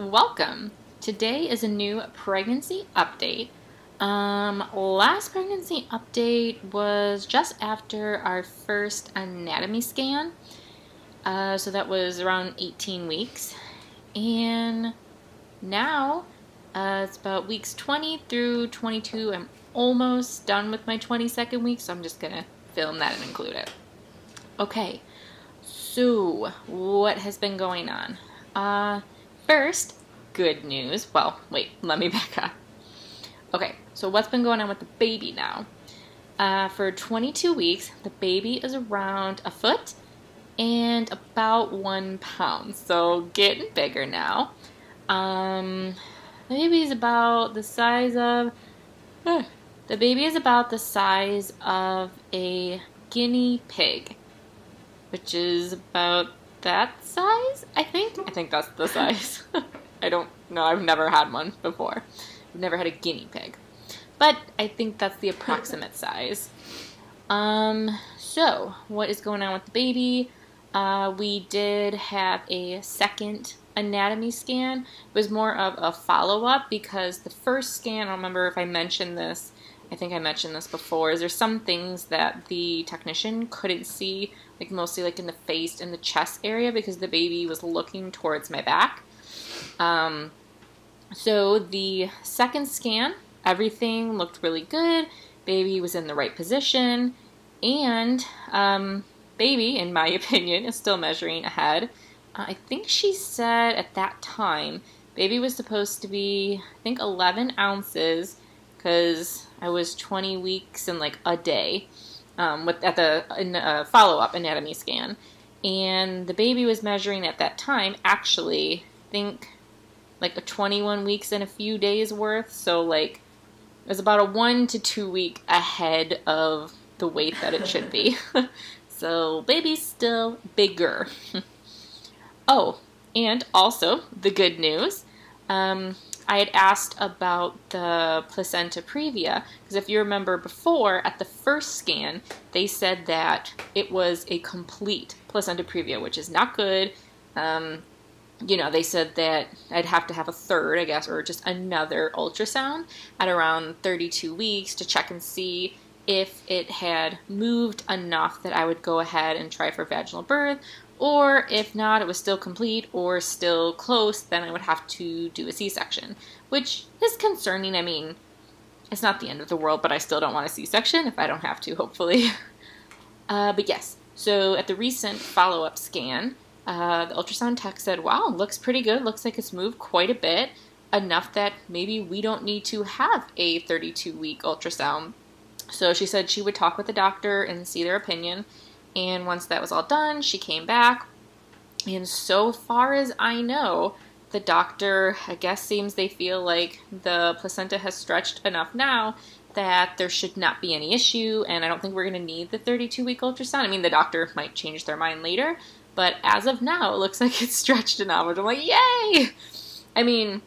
Welcome. Today is a new pregnancy update. Last pregnancy update was just after our first anatomy scan. So that was around 18 weeks. And now it's about weeks 20 through 22. I'm almost done with my 22nd week, so I'm just going to film that and include it. Okay, so what has been going on? First, good news. Well, wait, let me back up. Okay, so what's been going on with the baby now? For 22 weeks, the baby is around a foot and about 1 pound. So getting bigger now. The baby is about the size of a guinea pig, which is about that size, I think. I think that's the size. I don't know. I've never had one before. I've never had a guinea pig. But I think that's the approximate size. So, what is going on with the baby? We did have a second anatomy scan. It was more of a follow-up because the first scan, I don't remember if I mentioned this. I think I mentioned this before. Is there's some things that the technician couldn't see, like mostly like in the face and the chest area because the baby was looking towards my back. So the second scan, everything looked really good. Baby was in the right position, and baby, in my opinion, is still measuring ahead. I think she said at that time, baby was supposed to be, I think, 11 ounces, because I was 20 weeks and like a day at the follow-up anatomy scan. And the baby was measuring at that time, actually, I think, like a 21 weeks and a few days worth. So, like, it was about a 1 to 2 week ahead of the weight that it should be. So, baby's still bigger. Oh, and also, the good news, I had asked about the placenta previa, because if you remember before, at the first scan, they said that it was a complete placenta previa, which is not good. They said that I'd have to have a third, I guess, or just another ultrasound at around 32 weeks to check and see if it had moved enough that I would go ahead and try for vaginal birth, or if not, it was still complete or still close, then I would have to do a C-section, which is concerning. I mean, it's not the end of the world, but I still don't want a C-section if I don't have to, hopefully. But yes, so at the recent follow-up scan, the ultrasound tech said, wow, looks pretty good. Looks like it's moved quite a bit, enough that maybe we don't need to have a 32-week ultrasound. So she said she would talk with the doctor and see their opinion. And once that was all done, she came back. And so far as I know, the doctor, I guess, seems they feel like the placenta has stretched enough now that there should not be any issue. And I don't think we're going to need the 32-week ultrasound. I mean, the doctor might change their mind later. But as of now, it looks like it's stretched enough. Which I'm like, yay! I mean,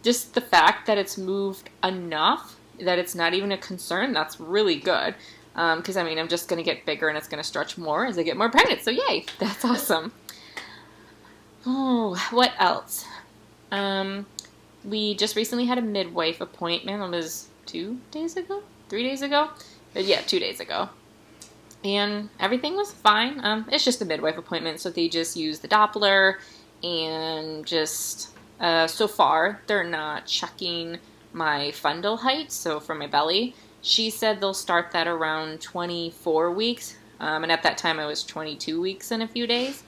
just the fact that it's moved enough that it's not even a concern, that's really good. Because, I mean, I'm just going to get bigger and it's going to stretch more as I get more pregnant. So, yay! That's awesome. Oh, what else? We just recently had a midwife appointment. It was 2 days ago? 3 days ago? But yeah, 2 days ago. And everything was fine. It's just a midwife appointment, so they just use the Doppler and just, so far, they're not checking my fundal height, so from my belly. She said they'll start that around 24 weeks, and at that time I was 22 weeks in a few days.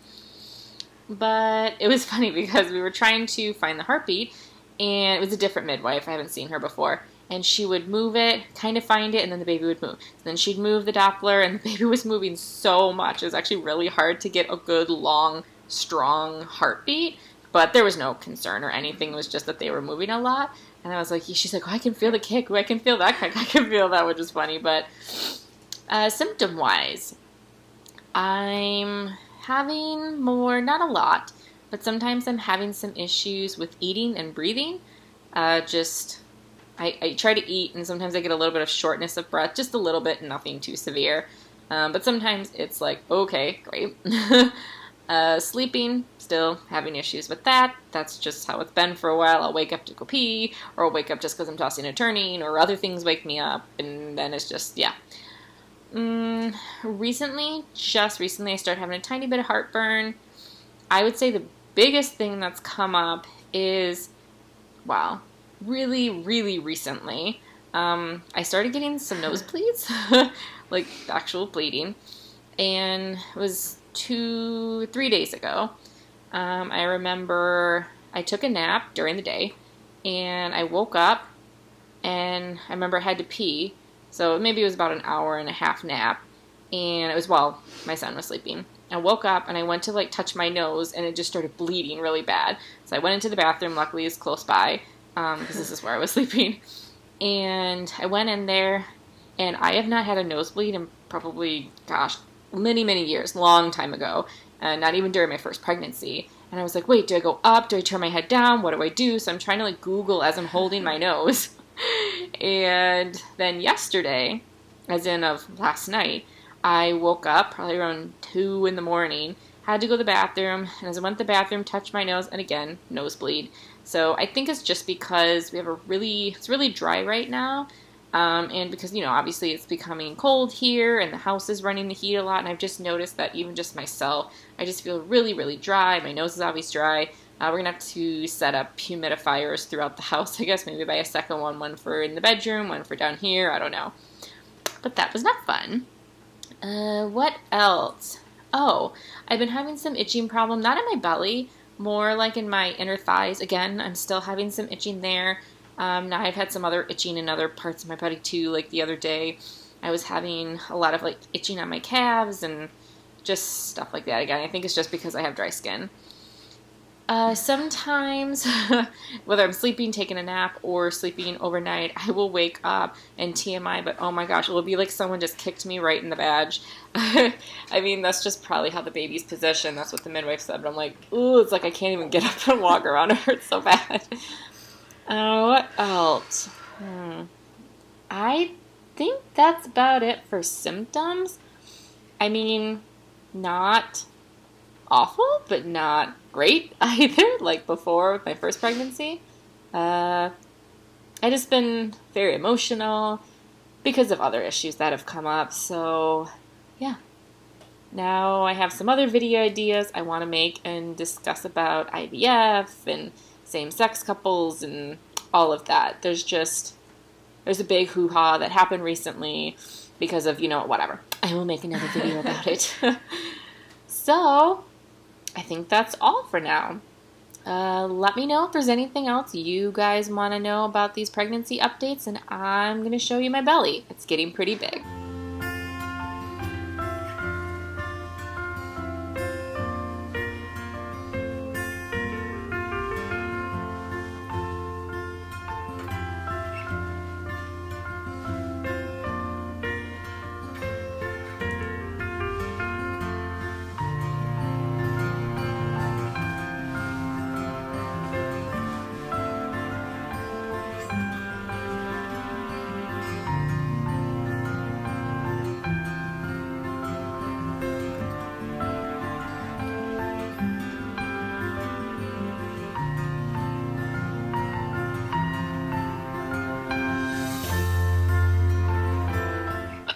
But it was funny because we were trying to find the heartbeat, and it was a different midwife. I haven't seen her before. And she would move it, kind of find it, and then the baby would move. Then she'd move the Doppler, and the baby was moving so much. It was actually really hard to get a good, long, strong heartbeat. But there was no concern or anything. It was just that they were moving a lot. And I was like, she's like, oh, I can feel the kick. Oh, I can feel that kick. I can feel that, which is funny. But symptom-wise, I'm having more, not a lot, but sometimes I'm having some issues with eating and breathing. I try to eat, and sometimes I get a little bit of shortness of breath, just a little bit, nothing too severe. But sometimes it's like, okay, great. Sleeping, still having issues with that. That's just how it's been for a while. I'll wake up to go pee, or I'll wake up just because I'm tossing and turning, or other things wake me up, and then it's just, yeah. Just recently, I started having a tiny bit of heartburn. I would say the biggest thing that's come up is, wow, really, really recently, I started getting some nosebleeds, like actual bleeding, and it was 3 days ago. I remember I took a nap during the day, and I woke up, and I remember I had to pee, so maybe it was about an hour and a half nap, and it was while my son was sleeping. I woke up, and I went to, like, touch my nose, and it just started bleeding really bad. So I went into the bathroom, luckily it's close by, because this is where I was sleeping, and I went in there, and I have not had a nosebleed in probably, gosh, many, many years, long time ago, not even during my first pregnancy. And I was like, wait, do I go up? Do I turn my head down? What do I do? So I'm trying to, like, Google as I'm holding my nose. And then yesterday, as in of last night, I woke up probably around 2 in the morning, had to go to the bathroom, and as I went to the bathroom, touched my nose, and again, nosebleed. So I think it's just because it's really dry right now, and because, obviously it's becoming cold here, and the house is running the heat a lot, and I've just noticed that even just myself, I just feel really, really dry. My nose is always dry. We're going to have to set up humidifiers throughout the house, I guess, maybe buy a second one for in the bedroom, one for down here, I don't know. But that was not fun. What else? Oh, I've been having some itching problem, not in my belly, more like in my inner thighs. Again, I'm still having some itching there. Now I've had some other itching in other parts of my body too, like the other day. I was having a lot of, like, itching on my calves and just stuff like that. Again, I think it's just because I have dry skin. Sometimes, whether I'm sleeping, taking a nap, or sleeping overnight, I will wake up and TMI, but oh my gosh, it will be like someone just kicked me right in the badge. I mean, that's just probably how the baby's positioned. That's what the midwife said, but I'm like, ooh, it's like I can't even get up and walk around. It hurts so bad. What else? I think that's about it for symptoms. I mean, not awful, but not great either, like before with my first pregnancy. I just been very emotional because of other issues that have come up, so yeah. Now I have some other video ideas I want to make and discuss about IVF and same-sex couples and all of that. There's a big hoo-ha that happened recently because of, whatever. I will make another video about it. So, I think that's all for now. Let me know if there's anything else you guys want to know about these pregnancy updates, and I'm going to show you my belly. It's getting pretty big.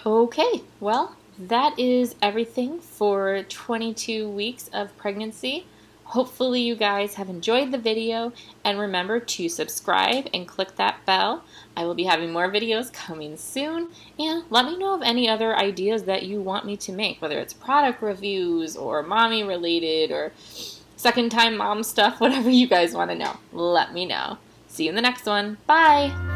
Okay, well, that is everything for 22 weeks of pregnancy. Hopefully you guys have enjoyed the video, and remember to subscribe and click that bell. I will be having more videos coming soon, and let me know of any other ideas that you want me to make, whether it's product reviews or mommy related or second time mom stuff, whatever you guys want to know. Let me know. See you in the next one. Bye!